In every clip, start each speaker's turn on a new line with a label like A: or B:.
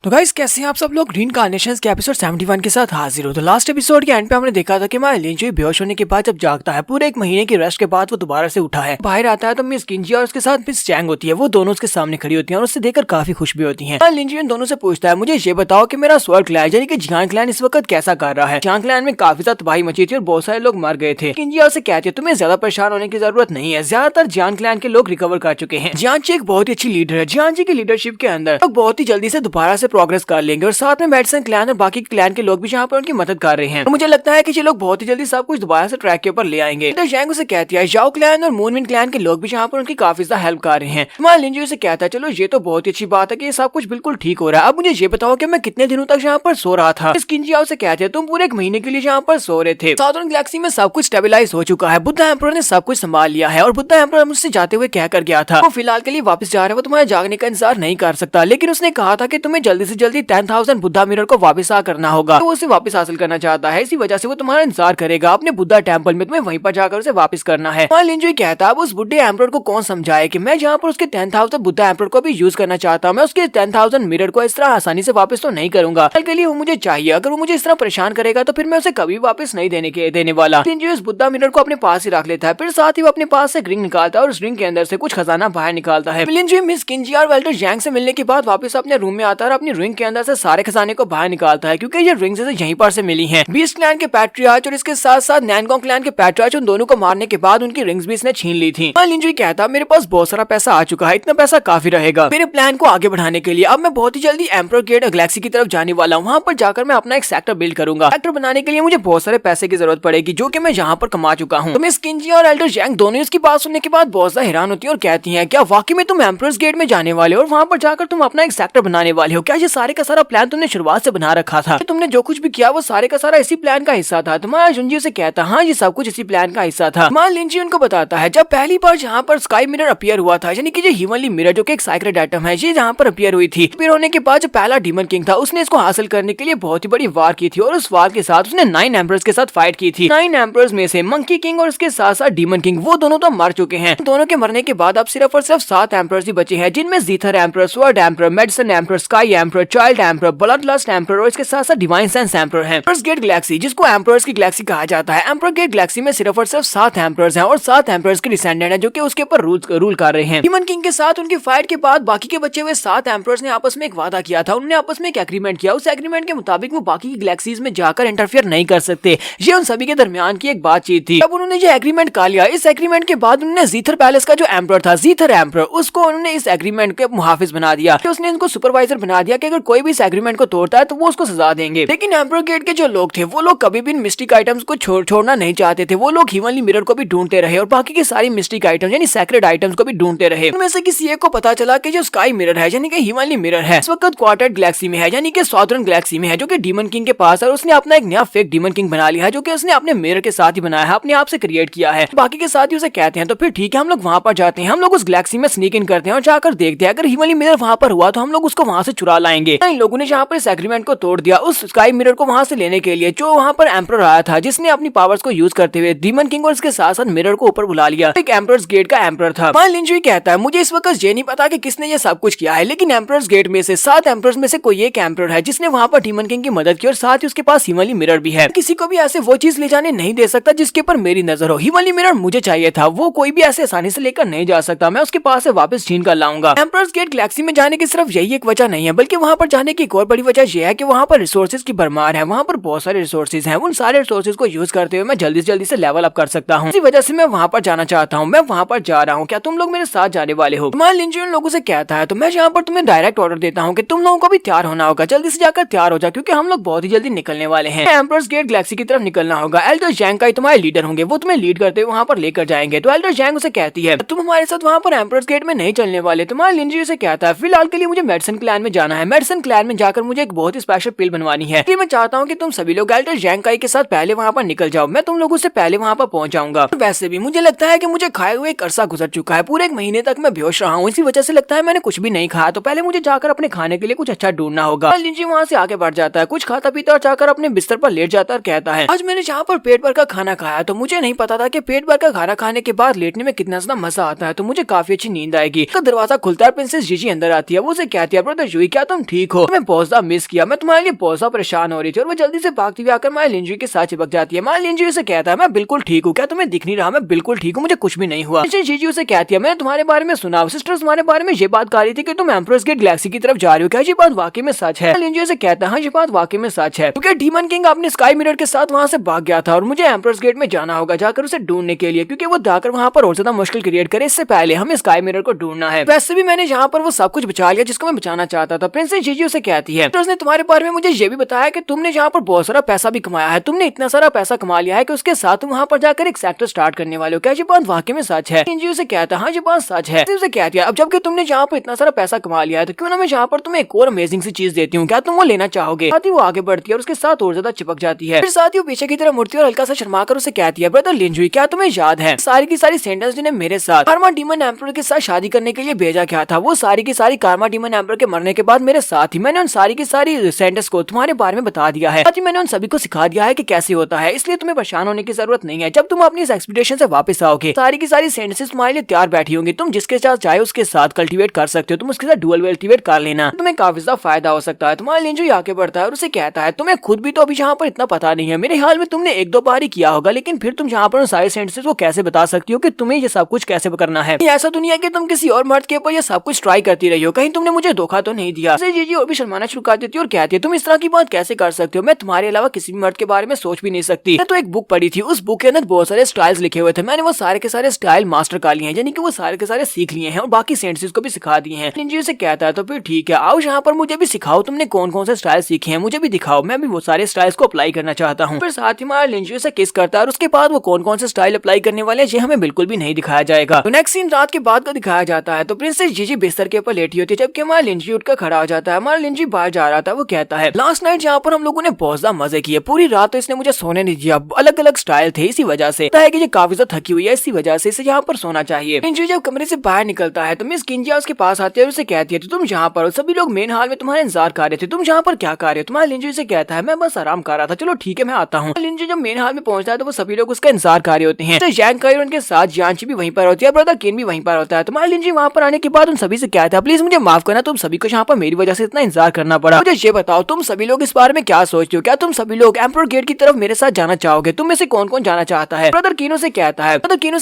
A: तो गाइस कैसे हैं आप सब लोग। रीइंकार्नेशंस के एपिसोड 71 के साथ हाजिर हो। तो लास्ट एपिसोड के एंड पे हमने देखा था कि हमारा लिंजुई बेहोश होने के बाद जब जागता है पूरे एक महीने की रेस्ट के बाद वो दोबारा से उठा है, बाहर आता है तो मिस किंजी और उसके साथ मिस चैंग होती है। वो दोनों उसके सामने खड़ी होती है और उससे देखकर काफी खुश भी होती है। लिंजुई उन दोनों से पूछता है, मुझे ये बताओ कि मेरा स्वर्ग क्लैन यानी कि जियांग क्लैन इस वक्त कैसा कर रहा है। जियांग क्लैन में काफी ज्यादा तबाही मची थी और बहुत सारे लोग मर गए थे। किंजी और से कहती है तुम्हें ज्यादा परेशान होने की जरूरत नहीं है, ज्यादातर जियांग क्लैन के लोग रिकवर कर चुके हैं। जियांग जी एक बहुत ही अच्छी लीडर है। जियांग जी की लीडरशिप के अंदर लोग बहुत ही जल्दी से दोबारा से प्रोग्रेस कर लेंगे और साथ में मेडिसन क्लैन और बाकी क्लैन के लोग भी यहाँ पर उनकी मदद कर रहे हैं। तो मुझे लगता है कि ये लोग बहुत ही जल्दी सब कुछ दोबारा से ट्रैक के ऊपर ले आएंगे। तो जैंग उसे कहती है जाओ क्लैन और मूनविन क्लैन के लोग भी यहाँ पर उनकी काफी ज्यादा हेल्प कर रहे हैं। तुम्हारा लिंजुई से कहता है चलो ये तो बहुत ही अच्छी बात है कि ये सब कुछ बिल्कुल ठीक हो रहा है। अब मुझे ये बताओ कि मैं कितने दिनों तक यहाँ पर सो रहा था। किंजी से कहते हैं तुम पूरे एक महीने के लिए यहाँ पर सो रहे थे। साउदर्न गैलेक्सी में सब कुछ स्टेबलाइज हो चुका है। बुद्धा एम्परर ने सब कुछ संभाल लिया है और बुद्धा एम्परर मुझसे जाते हुए कह कर गया था वो फिलहाल के लिए वापस जा रहा है, वो तुम्हारे जागने का इंतजार नहीं कर सकता। लेकिन उसने कहा था कि तुम्हें जल्दी से जल्दी 10,000 बुद्धा मिरर को वापस करना होगा, तो उसे वापस हासिल करना चाहता है। इसी वजह से वो तुम्हारा इंतजार करेगा अपने बुद्धा टेंपल में, तुम्हें वहीं पर जाकर उसे वापस करना है। लिंजुई कहता है अब उस बुढ़े एम्परर को कौन समझाए कि मैं जहाँ पर उसके 10,000 बुद्धा एम्परर को भी यूज करना चाहता हूँ, मैं उसके 10,000 मिरर को इस तरह आसानी से वापस तो नहीं करूंगा। कल के लिए वो मुझे चाहिए, अगर वो मुझे इस तरह परेशान करेगा तो फिर मैं उसे कभी वापस नहीं देने वाला। लिंजुई उस बुद्धा मिरर को अपने पास ही रख लेता है, फिर साथ ही वो अपने पास से रिंग निकालता है और उस रिंग के अंदर से कुछ खजाना बाहर निकालता है। लिंजुई मिस किंजी और वेल्टर जैंग से मिलने के बाद वापस अपने रूम में आता है और अपनी रिंग के अंदर से सारे खजाने को बाहर निकालता है, क्योंकि ये रिंग से यहीं पर से मिली हैं। बीस्ट क्लैन के पैट्रियार्च और इसके साथ साथ नैनगोंग क्लैन के पैट्रियार्च उन दोनों को मारने के बाद उनकी रिंग्स भी इसने छीन ली थी। लिंजुई कहता मेरे पास बहुत सारा पैसा आ चुका है, इतना पैसा काफी रहेगा मेरे प्लान को आगे बढ़ाने के लिए। अब मैं बहुत ही जल्दी एम्परर गेट गैलेक्सी की तरफ जाने वाला हूँ, वहाँ पर जाकर मैं अपना एक सेक्टर बिल्ड करूंगा। सेक्टर बनाने के लिए मुझे बहुत सारे पैसे की जरूरत पड़ेगी जो कि मैं यहाँ पर कमा चुका हूँ। तो मिस किंजी और एल्डर जैंग दोनों इसकी बात सुनने के बाद बहुत ज्यादा हैरान होती है और कहती है क्या वाकई में तुम एम्परर्स गेट में जाने वाले हो और वहाँ पर जाकर तुम अपना एक सेक्टर बनाने वाले हो? क्या ये सारे का सारा प्लान तुमने शुरुआत से बना रखा था? तुमने जो कुछ भी किया वो सारे का सारा इसी प्लान का हिस्सा था? तुम्हारा जुंजी से कहता हाँ ये सब कुछ इसी प्लान का हिस्सा था। मान लिंजी उनको बताता है जब पहली बार यहाँ पर स्काई मिरर अपीयर हुआ था, यानी कि जो हिमनली मिरर जो कि एक साइक्रेट आइटम है, ये जहाँ पर अपीयर हुई थी, अपीयर होने के बाद जो पहला डीमन किंग था उसने इसको हासिल करने के लिए बहुत ही बड़ी वार की थी और उस वार के साथ उसने 9 एम्परर्स के साथ फाइट की थी। 9 एम्परर्स में से मंकी किंग और उसके साथ साथ डीमन किंग वो दोनों तो मर चुके हैं। दोनों के मरने के बाद अब सिर्फ और सिर्फ 7 एम्परर्स ही बचे हैं, जिनमें zither emperor, sword emperor, medicine emperor, sky emperor, child emperor, blood lust emperor और इसके साथ साथ डिवाइन सेंस एम्परर है। फर्स्ट गेट गैलेक्सी जिसको एम्परर्स की गैलेक्सी कहा जाता है, एम्परर गेट गैलेक्सी में सिर्फ और सिर्फ 7 एम्परर्स हैं और 7 एम्परर्स के डिसेंडेंट हैं जो कि उसके ऊपर रूल कर रहे हैं। डीमन किंग के साथ उनकी फाइट के बाद बाकी के बचे हुए 7 एम्परर्स ने आपस में एक वादा किया था, उन्होंने आपस में एक एग्रीमेंट किया। उस एग्रीमेंट के मुताबिक वो बाकी की गैलेक्सीज में जाकर इंटरफेयर नहीं कर सकते। ये उन सभी के दरमियान की एक बातचीत थी। अब उन्होंने ये एग्रीमेंट कर लिया। इस एग्रीमेंट के बाद उन्होंने जीथर पैलेस का जो एम्परर था, जीथर एम्परर, उसको उन्होंने इस एग्रीमेंट के मुहाफिज बना दिया। तो उसने इनको सुपरवाइजर बना दिया कि अगर कोई भी इस एग्रीमेंट को तोड़ता है तो वो उसको सजा देंगे। लेकिन एम्परर गेट के जो लोग थे वो लोग कभी भी मिस्टिक आइटम्स को छोड़ना नहीं चाहते थे। वो लोग हिमनली मिरर को भी ढूंढते रहे और बाकी की सारी मिस्टिक आइटम्स यानी सैक्रेड आइटम्स को भी ढूंढते रहे। उनमें से किसी एक को पता चला कि जो स्काई मिरर है यानी कि हिमनली मिरर है, इस वक्त क्वार्टेट गैलेक्सी में है, यानी कि साउदर्न गैलेक्सी में है, जो कि डीमन किंग के पास है। और उसने अपना एक नया फेक डीमन किंग बना लिया है जो कि उसने अपने मिरर के साथ ही बनाया है, अपने आप से क्रिएट किया है। बाकी के साथ ही उसे कहते हैं तो फिर ठीक है हम लोग वहाँ पर जाते हैं, हम लोग उस गैलेक्सी में स्नीक इन करते हैं और जाकर देखते हैं अगर हिमनली मिरर वहाँ पर हुआ तो हम लोग उसको वहाँ से चुरा लाएंगे। इन लोगों ने यहाँ पर इस एग्रीमेंट को तोड़ दिया उस स्काई मिरर को वहाँ से लेने के लिए। जो वहाँ पर एम्परर आया था जिसने अपनी पावर्स को यूज करते हुए डीमन किंग और इसके साथ साथ मिरर को ऊपर बुला लिया, एक एम्परर्स गेट का एम्परर था। लिंजुई कहता है मुझे इस वक्त ये नहीं पता कि किसने ये सब कुछ किया है, लेकिन एम्परर्स गेट में से 7 एम्परर्स में से कोई एक एम्परर है जिसने वहाँ पर डीमन किंग की मदद की और साथ ही उसके पास हिमनली मिरर भी है। किसी को भी ऐसे वो चीज ले जाने नहीं दे सकता जिसके ऊपर मेरी नजर हो। हिमनली मिरर मुझे चाहिए था, वो कोई भी ऐसे आसानी से लेकर नहीं जा सकता, मैं उसके पास से वापस छीन कर लाऊंगा। एम्परर्स गेट गैलेक्सी में जाने की सिर्फ यही एक वजह नहीं है, बल्कि वहाँ पर जाने की एक और बड़ी वजह यह है कि वहाँ पर रिसोर्सेज की भरमार है। वहाँ पर बहुत सारे रिसोर्सेज हैं, उन सारे रिसोर्सेज को यूज करते हुए मैं जल्दी से लेवल अप कर सकता हूँ। इसी वजह से मैं वहाँ पर जाना चाहता हूँ, मैं वहाँ पर जा रहा हूँ, क्या तुम लोग मेरे साथ जाने वाले हो? लिंजुई उन लोगों से कहता है तो मैं यहाँ पर तुम्हें डायरेक्ट ऑर्डर देता हूँ कि तुम लोगों को भी तैयार होना होगा, जल्दी से जाकर तैयार हो जाओ क्योंकि हम लोग बहुत ही जल्दी निकलने वाले हैं। एम्परर्स गेट गैलेक्सी की तरफ निकलना होगा। एल्डर जैंग का तुम्हारे लीडर होंगे, वो तुम्हें लीड करते हुए वहाँ पर लेकर जाएंगे। तो एल्डर जैंग उसे कहती है तुम हमारे साथ वहाँ पर एम्परर्स गेट में नहीं चलने वाले। तुम्हारे लिंजुई से कहता है फिलहाल के लिए मुझे मेडिसन क्लैन में जाना है, मेडिसन क्लैन में जाकर मुझे एक बहुत ही स्पेशल पिल बनवानी है। मैं चाहता हूँ कि तुम सभी लोग एल्डर जैंग के साथ पहले वहाँ पर निकल जाओ, मैं तुम लोगों से पहले वहाँ पर पहुंच जाऊंगा। वैसे भी मुझे लगता है कि मुझे खाए हुए एक अरसा गुजर चुका है, पूरे एक महीने तक मैं बेहोश रहा हूँ, इसी वजह से लगता है मैंने कुछ भी नहीं खाया, तो पहले मुझे जाकर अपने खाने के लिए कुछ अच्छा ढूंढना होगा। लिंजी वहाँ से आगे बढ़ जाता है, कुछ खाता पीता और जाकर अपने बिस्तर पर लेट जाता है और कहता है आज मैंने जहाँ पर पेट भर का खाना खाया तो मुझे नहीं पता था कि पेट भर का खाना खाने के बाद लेटने में कितना ज्यादा मजा आता है, तो मुझे काफी अच्छी नींद आएगी। दरवाजा खुलता है, प्रिंसेस जीजी अंदर आती है, वो उसे कहती है ब्रदर जूही क्या तुम ठीक हो? मैं बहुत ज्यादा मिस किया, मैं तुम्हारे लिए बहुत ज्यादा परेशान हो रही थी। और वो जल्दी से भागती हुई आकर माय लिंजुई के साथ चिपक जाती है। माय लिंजुई से कहता है मैं बिल्कुल ठीक हूँ, क्या तुम्हें दिख नहीं रहा? मैं बिल्कुल ठीक हूँ, मुझे कुछ भी नहीं हुआ। जीजी उसे कहती है मैंने तुम्हारे बारे में सुना, सिस्टर्स तुम्हारे बारे में ये बात कह रही थी कि तुम एम्प्रेस गेट गैलेक्सी की तरफ जा रही हो, क्या ये बात वाकई में सच है? लिंजुई से कहता है हाँ ये बात वाकई में सच है, क्योंकि डीमन किंग अपने स्काई मिरर के साथ वहाँ से भाग गया था और मुझे एम्प्रेस गेट में जाना होगा जाकर उसे ढूंढने के लिए, क्योंकि वो जाकर वहाँ पर और ज्यादा मुश्किल क्रिएट करे। इससे पहले हमें स्काई मिरर को ढूंढना है। वैसे भी मैंने यहाँ पर वो सब कुछ बचा लिया जिसको मैं बचाना चाहता था। प्रिंसेस जीजी उसे कहती है उसने तुम्हारे बारे में मुझे ये भी बताया कि तुमने यहाँ पर बहुत सारा पैसा भी कमाया है, तुमने इतना सारा पैसा कमा लिया है कि उसके साथ तुम वहाँ पर जाकर एक सेक्टर स्टार्ट करने वाले हो, क्या ये बात वाकई में सच है? जीजी उसे कहता है हाँ ये बात सच है। उसे कहती है अब जबकि तुमने यहाँ पर इतना सारा पैसा कमा लिया है तो क्यों ना मैं यहाँ पर तुम्हें एक और अमेजिंग सी चीज देती हूँ, क्या तुम वो लेना चाहोगे? साथ ही वो आगे बढ़ती है और उसके साथ और ज्यादा चिपक जाती है। फिर साथ ही वो पीछे की तरफ मुड़ती है और हल्का सा शर्मा कर उसे कहती है ब्रदर लिंजुई क्या तुम्हें याद है सारी की सारी सेंटेंस जिन्हें मेरे साथ कार्मा डीमन एम्परर के साथ शादी करने के लिए भेजा गया था? वो सारी की सारी कार्मा डीमन एम्परर के मरने के बाद मेरे साथ ही मैंने उन सारी की सारी सेंटेंस को तुम्हारे बारे में बता दिया है। साथ ही मैंने उन सभी को सिखा दिया है कि कैसे होता है, इसलिए तुम्हें परेशान होने की जरूरत नहीं है। जब तुम अपनी इस एक्सपीडिशन से वापस आओगे सारी की सारी सेंटेंसेस तुम्हारे लिए तैयार बैठी होंगी, तुम जिसके साथ चाहे उसके साथ कल्टीवेट कर सकते हो, तुम उसके साथ डुअल कल्टीवेट कर लेना, तुम्हें काफी ज्यादा फायदा हो सकता है। तुम्हारा लिंजुई आगे बढ़ता है और उसे कहता है तुम्हें खुद भी तो अभी यहाँ पर इतना पता नहीं है, मेरे ख्याल में तुमने एक दो बार ही किया होगा, लेकिन फिर तुम यहाँ पर सारे सेंटेंसेस को कैसे बता सकती हो कि तुम्हें ये सब कुछ कैसे करना है? ऐसा दुनिया कि तुम किसी और मर्द के ऊपर ये सब कुछ ट्राई करती रही हो, कहीं तुमने मुझे धोखा तो नहीं दिया? जीजी और भी शर्माना शुरू कर देती है और कहती है तुम इस तरह की बात कैसे कर सकते हो, मैं तुम्हारे अलावा किसी भी मर्द के बारे में सोच भी नहीं सकती। मैं तो एक बुक पढ़ी थी, उस बुक के अंदर बहुत सारे स्टाइल्स लिखे हुए थे, मैंने वो सारे के सारे स्टाइल मास्टर कर लिए हैं, यानी कि वो सारे के सारे सीख लिए हैं और बाकी सेंटेंसेस को भी सिखा दिए हैं। लिंजुई से कहता है तो फिर ठीक है आओ यहाँ पर मुझे भी सिखाओ, तुमने कौन कौन से स्टाइल सीखे हैं मुझे भी दिखाओ, मैं भी वो सारे स्टाइल्स को अप्लाई करना चाहता हूँ। फिर साथ ही हमारा लिंजुई से किस करता है और उसके बाद वो कौन कौन से स्टाइल अप्लाई करने वाले ये हमें बिल्कुल भी नहीं दिखाया जाएगा। तो नेक्स्ट सीन रात के बाद का दिखाया जाता है। तो प्रिंसेस जीजी बिस्तर के ऊपर लेटी होती है जबकि हमारा लिंजुई उठकर खड़ा हो जाता है। हमारा लिंजुई बाहर जा रहा था, वो कहता है लास्ट नाइट यहाँ पर हम लोगों ने बहुत ज्यादा मजे किए, पूरी रात तो इसने मुझे सोने नहीं दिया, अलग अलग स्टाइल थे, इसी वजह से है कि ये काफी ज्यादा थकी हुई है, इसी वजह से इसे यहाँ पर सोना चाहिए। लिंजुई जब कमरे से बाहर निकलता है तो मिस किंजिया उसके पास आती है और उसे कहती है तो तुम यहाँ पर हो, सभी लोग मेन हॉल में तुम्हारा इंतजार कर रहे थे, तुम यहाँ पर क्या कर रहे हो? तुम्हारा लिंजुई से कहता है मैं बस आराम कर रहा था, चलो ठीक है मैं आता हूँ। लिंजुई जब मेन हॉल में पहुंचता है तो वो सभी लोग उसका इंतजार कर रहे होते हैं। तो जैंग काई और उनके साथ जानची भी वहीं पर होती है, ब्रदर किन भी वहीं पर होता है। तुम्हारा लिंजुई वहाँ पर आने के बाद उन सभी से कहता है प्लीज मुझे माफ करना, तुम सभी को यहाँ पर मेरी वजह से इतना इंतजार करना पड़ा। मुझे ये बताओ तुम सभी लोग इस बारे में क्या सोचते हो, क्या तुम सभी लोग एम्परर गेट की तरफ मेरे साथ जाना चाहोगे? तुम में से कौन कौन जाना चाहता है? ब्रदर कीनो से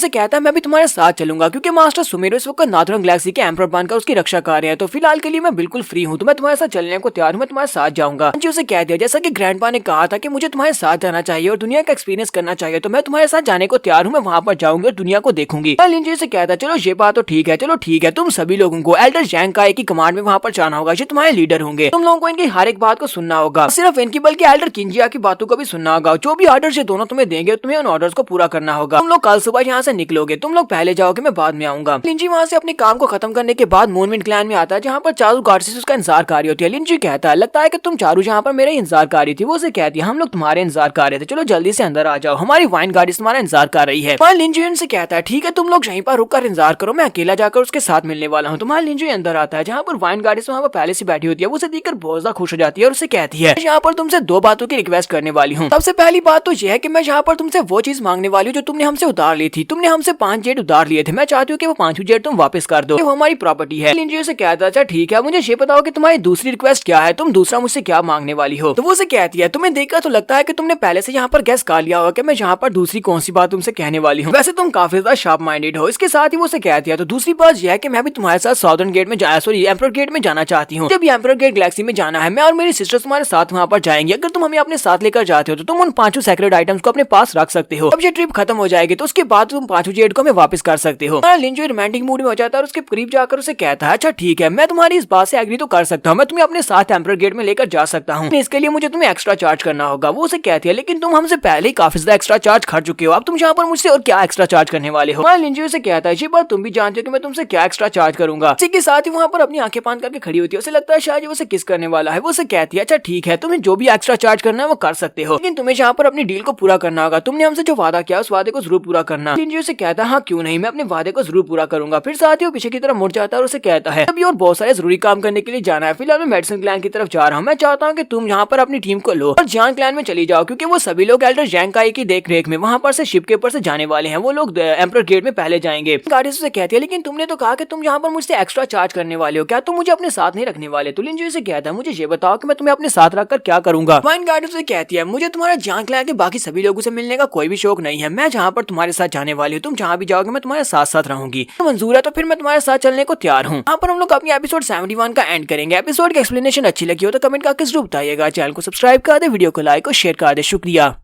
A: कहता है मैं भी तुम्हारे साथ चलूंगा क्योंकि मास्टर सुमेरो इस वक्त नाथुरंग गैलेक्सी के एम्परर बनकर उसकी रक्षा कर रहे हैं, तो फिलहाल के लिए मैं बिल्कुल फ्री हूँ, तो मैं तुम्हारे साथ चलने को तैयार हूँ, मैं तुम्हारे साथ जाऊंगा। उसे कह दिया जैसा कि ग्रैंडपा ने कहा था कि मुझे तुम्हारे साथ जाना चाहिए और दुनिया का एक्सपीरियंस करना चाहिए, तो मैं तुम्हारे साथ जाने को तैयार हूँ, मैं वहाँ पर जाऊंगी और दुनिया को देखूंगी। लिंजुई से कहता है चलो ये बात तो ठीक है, चलो ठीक है, तुम सभी लोगों को एल्डर जैंग काई की कमांड में वहाँ पर जाना होगा, ये तुम्हारे लीडर होंगे, तुम लोगों को इनकी हर एक बात को सुनना होगा, सिर्फ इनकी बल्कि एल्डर किंजिया की बातों को भी सुनना होगा, जो भी ऑर्डर ये दोनों तुम्हें देंगे तुम्हें उन ऑर्डर्स को पूरा करना होगा। तुम लोग कल सुबह यहाँ से निकलोगे, तुम लोग पहले जाओगे, मैं बाद में आऊंगा। लिंजुई वहाँ से अपने काम को खत्म करने के बाद मूनविंड क्लैन में आता है जहाँ पर चारू गार्डसेस उसका इंतजार कर रही होती है। लिंजुई कहता है लगता है कि तुम चारू जहाँ पर मेरे इंतजार कर रही थी, वो उसे कहती है हम लोग तुम्हारे इंतजार कर रहे थे, चलो जल्दी से अंदर आ जाओ, हमारी वाइन गाड़ी तुम्हारा इंतजार कर रही है। लिंजुई उनसे कहता है ठीक है तुम लोग यहीं पर रुककर इंतजार करो, मैं अकेला जाकर उसके साथ मिलने वाला हूँ। तुम्हारा लिंजुई अंदर आता है जहाँ पर वाइन गाड़ी वहाँ पर पहले से बैठी होती है, वो उसे देखकर बहुत ज्यादा खुश हो जाती है और उसे कहती है यहाँ पर तुमसे दो बातों की रिक्वेस्ट करने वाली हूँ। सबसे पहली बात तो यह है कि मैं यहाँ पर तुमसे वो चीज मांगने वाली हूँ जो तुमने हमसे उधार ली थी, तुमने हमसे 5 जेट उधार लिए थे, मैं चाहती हूँ कि वो 5 जेट तुम वापस कर दो, वो हमारी प्रॉपर्टी है। लिंजुई से कहता है अच्छा ठीक है, मुझे ये बताओ कि तुम्हारी दूसरी रिक्वेस्ट क्या है, तुम दूसरा मुझसे क्या मांगने वाली हो? तो वो उसे कहती है तुम्हें देखकर तो लगता है कि तुमने पहले से यहाँ पर गैस कर लिया होगा कि मैं यहाँ पर दूसरी कौन सी बात तुमसे कहने वाली हूँ, वैसे तुम काफी ज्यादा शार्प माइंडेड हो। इसके साथ ही वो उसे कहती है तो दूसरी बात यह है कि मैं भी तुम्हारे साथ साउदर्न गेट में एम्परर गेट में जाना चाहती हूँ, जब एम्परर गेट गैलेक्सी में जाना है, मैं और मेरी सिस्टर्स तुम्हारे साथ वहाँ पर जाएंगे, अगर तुम हमें अपने साथ लेकर जाते हो तो तुम उन 5 सेक्रेट आइटम्स को अपने पास रख सकते हो, अब ये ट्रिप खत्म हो जाएगी तो उसके बाद तुम 5 जेट को हमें वापस कर सकते हो। लिंजुई रोमांटिक मूड में हो जाता है और उसके करीब जाकर उसे कहता है अच्छा ठीक है, मैं तुम्हारी इस बात से एग्री तो कर सकता हूँ, मैं तुम्हें अपने साथ एम्परर गेट में लेकर जा सकता हूँ, इसके लिए मुझे तुम्हें एक्स्ट्रा चार्ज करना होगा। वो उसे कहती है लेकिन तुम हमसे पहले ही काफी ज्यादा एक्स्ट्रा चार्ज कर चुके हो, अब तुम यहाँ पर मुझसे और क्या एक्स्ट्रा चार्ज करने वाले हो? लिंजुई से कहता है ये बात तुम भी जानते हो कि मैं तुमसे क्या एक्स्ट्रा चार्ज करूंगा। इसी के साथ ही वहाँ पर अपनी आंखें बंद करके खड़ी होती है, उसे लगता है शायद उसे किस करने वाला है। वो उसे कहती है अच्छा ठीक है, तुम्हें जो भी एक्स्ट्रा चार्ज करना है वो कर सकते हो, लेकिन तुम्हें यहाँ पर अपनी डील को पूरा करना होगा, तुमने हमसे जो वादा किया उस वादे को जरूर पूरा करना। लिंजुई से कहता है हाँ क्यों नहीं, मैं अपने वादे को जरूर पूरा करूंगा। फिर साथ ही वो पीछे की तरफ मुड़ जाता है और उसे कहता है अभी और बहुत सारे जरूरी काम करने के लिए जाना है, फिलहाल मैं मेडिसिन क्लैन की तरफ जा रहा हूँ, मैं चाहता हूँ कि तुम यहाँ पर अपनी टीम को लो और जान क्लैन में चली जाओ, क्योंकि वो सभी लोग एल्डर जैंग काई की देख रेख में वहाँ पर से शिप के ऊपर से जाने वाले हैं, वो लोग एम्परर गेट में पहले जाएंगे। गाड़ी से कहती है लेकिन तुमने तो कहा कि तुम यहाँ पर मुझसे एक्स्ट्रा चार्ज करने वाले हो, क्या तुम मुझे अपने साथ नहीं रखने रखने वाले। तो लिंजू से कहता है मुझे ये बताओ कि मैं तुम्हें अपने साथ रखकर क्या करूंगा। वाइन गार्डन से कहती है मुझे तुम्हारा जान खिला के बाकी सभी लोगों से मिलने का कोई भी शौक नहीं है। मैं जहाँ पर तुम्हारे साथ जाने वाली हूँ, तुम जहाँ भी जाओगे मैं तुम्हारे साथ साथ रहूंगी। तो मंजूर है तो फिर मैं तुम्हारे साथ चलने को तैयार हूँ। यहाँ पर हम लोग अपनी एपिसोड 71 का एंड करेंगे। एपिसोड की एक्सप्लेनेशन अच्छी लगी हो तो कमेंट करके जरूर बताइएगा। चैनल को सब्सक्राइब कर दे, वीडियो को लाइक और शेयर कर दे। शुक्रिया।